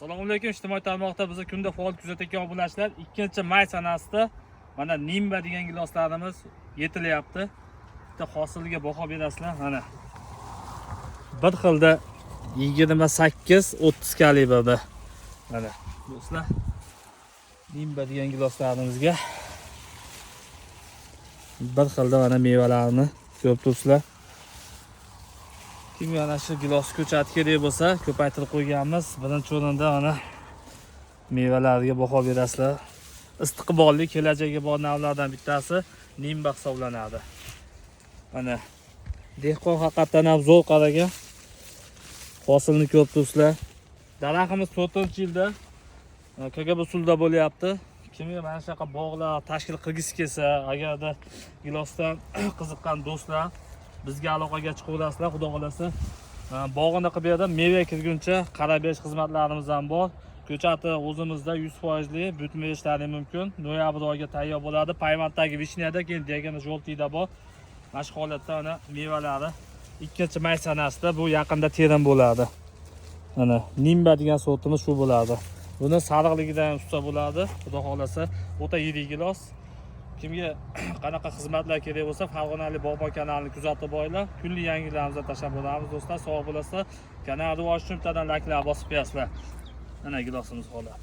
Assalomu alaykum. Ijtimoiy tarmoqda bizni kunda faol kuzatayotgan obunachilar 2-may sanasida mana Nimba degan giloslarimiz yetilyapti. Bitta hosiliga baho berasizlar. Mana bir xilda 28-30 kalibrda. Mana do'stlar, Nimba degan giloslarimizga bir xilda mana mevalarni ko'rib turibsizlar. Kim yana shu gilos ko'chati kerak bo'lsa, ko'paytirib qo'yganmiz. Birinchi o'rinda mana mevalarga baho berasizlar. Istiqbolli kelajagiga bor navlardan bittasi Nimba hisoblanadi. Mana dehqon haqiqatan ham zo'r qaragan. Hosilni ko'rib turibsizlar. Daraxtimiz 4-yilda KGB usulda bo'lyapti. Kimga mana shunaqa bog'lar tashkil qilgisi kelsa, agarda gilosdan qiziqqan do'stlar bizga aloqaga chiqaverasizlar, xudo xolasa. Bog'ini qilib berib, meva kirguncha qarab berish xizmatlarimiz ham bor. Ko'chati o'zimizda 100% butun berishlari mumkin. Noyabr oyiga tayyor bo'ladi. Payvanddagi vishniyada, keyin diagnoz joltiyda bor. Mana shu holatda mana mevalari 2-may sanasida bu yaqinda terim bo'ladi. Mana Nimba degan sortimiz shu bo'ladi. Buni sariqligidan ham usta bo'ladi. Xudo xolasa, o'ta yirik gilos. Kimga qanaqa xizmatlar kerak bo'lsa, Farg'onali Bog'bon kanalini kuzatib boringlar. Kunli yangiliklarimizni tashlab boramiz do'stlar. Sog' bo'lasizlar. Kanalni rivoj uchun bittadan layklar bosib qo'yasizlar. Mana gilosimiz holat.